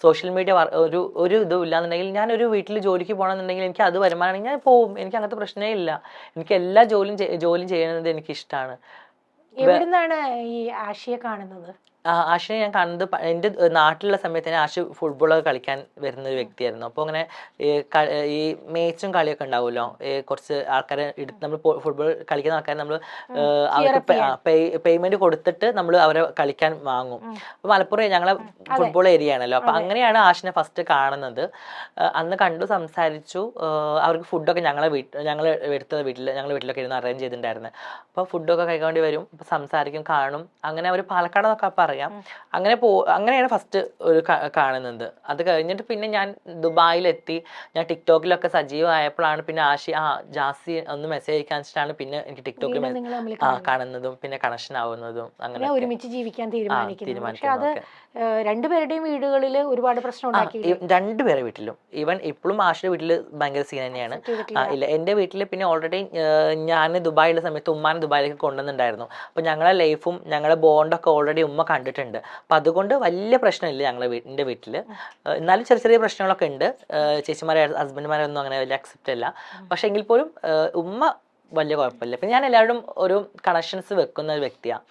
Social media ഒരു ഇതും ഇല്ലാന്നുണ്ടെങ്കിൽ ഞാനൊരു വീട്ടിൽ ജോലിക്ക് പോകണമെന്നുണ്ടെങ്കിൽ എനിക്ക് അത് വരുമാനമാണെങ്കിൽ ഞാൻ പോവും. എനിക്ക് അങ്ങനത്തെ പ്രശ്നമേ ഇല്ല. എനിക്ക് എല്ലാ ജോലിയും ചെയ്യുന്നത് എനിക്ക് ഇഷ്ടമാണ്. എവിടുന്നാണ് ഈ ആഷിയെ കാണുന്നത്? ആഷിനെ ഞാൻ കാണുന്നത് എൻ്റെ നാട്ടിലുള്ള സമയത്ത് തന്നെ ആഷ് ഫുട്ബോളൊക്കെ കളിക്കാൻ വരുന്ന ഒരു വ്യക്തിയായിരുന്നു. അപ്പോൾ അങ്ങനെ ഈ മേച്ചും കളിയൊക്കെ ഉണ്ടാവുമല്ലോ, കുറച്ച് ആൾക്കാരെ എടുത്ത് നമ്മൾ ഫുട്ബോൾ കളിക്കുന്ന ആൾക്കാരെ നമ്മൾ അവർക്ക് പേയ്മെന്റ് കൊടുത്തിട്ട് നമ്മൾ അവരെ കളിക്കാൻ വാങ്ങും. അപ്പോൾ മലപ്പുറം ഞങ്ങളെ ഫുട്ബോൾ ഏരിയ ആണല്ലോ. അപ്പോൾ അങ്ങനെയാണ് ആഷിനെ ഫസ്റ്റ് കാണുന്നത്. അന്ന് കണ്ടു, സംസാരിച്ചു. അവർക്ക് ഫുഡൊക്കെ ഞങ്ങളെ വീട്ടിലൊക്കെ ഇരുന്ന് അറേഞ്ച് ചെയ്തിട്ടുണ്ടായിരുന്നു. അപ്പോൾ ഫുഡൊക്കെ കഴിക്കേണ്ടി വരും, അപ്പോൾ സംസാരിക്കും, കാണും. അങ്ങനെ അവർ പാലക്കാടെന്നൊക്കെ പറയാം. അങ്ങനെയാണ് ഫസ്റ്റ് ഒരു കാണുന്നത്. അത് കഴിഞ്ഞിട്ട് പിന്നെ ഞാൻ ദുബായിലെത്തി. ഞാൻ ടിക്ടോക്കിലൊക്കെ സജീവമായപ്പോഴാണ് പിന്നെ ജാസി ഒന്ന് മെസ്സേജ് അയക്കാൻ വെച്ചിട്ടാണ് പിന്നെ എനിക്ക് ടിക്ടോക്കിൽ കാണുന്നതും പിന്നെ കണക്ഷൻ ആവുന്നതും. അങ്ങനെ ഒരുമിച്ച് ജീവിക്കാൻ തീരുമാനിക്കുന്നു. രണ്ടുപേരുടെയും വീടുകളിൽ ഒരുപാട് പ്രശ്നം ഉണ്ടാക്കി. രണ്ടുപേരെ വീട്ടിലും. ഈവൻ ഇപ്പോഴും ആഷിയുടെ വീട്ടിൽ ഭയങ്കര സീൻ തന്നെയാണ്. ഇല്ല, എൻ്റെ വീട്ടിൽ പിന്നെ ഓൾറെഡി ഞാൻ ദുബായിലുള്ള സമയത്ത് ഉമ്മാനെ ദുബായിലേക്ക് കൊണ്ടുവന്നിട്ടുണ്ടായിരുന്നു. അപ്പോൾ ഞങ്ങളെ ലൈഫും ഞങ്ങളെ ബോണ്ടൊക്കെ ഓൾറെഡി ഉമ്മ കണ്ടിട്ടുണ്ട്. അപ്പം അതുകൊണ്ട് വലിയ പ്രശ്നമില്ല എൻ്റെ വീട്ടിൽ. എന്നാലും ചെറിയ ചെറിയ പ്രശ്നങ്ങളൊക്കെ ഉണ്ട്. ചേച്ചിമാരെ ഹസ്ബൻഡ്മാരൊന്നും അങ്ങനെ വലിയ അക്സെപ്റ്റ് അല്ല. പക്ഷെ എങ്കിൽ പോലും ഉമ്മ വലിയ കുഴപ്പമില്ല. പിന്നെ ഞാൻ എല്ലാവരും ഒരു കണക്ഷൻസ് വെക്കുന്ന ഒരു വ്യക്തിയാണ്.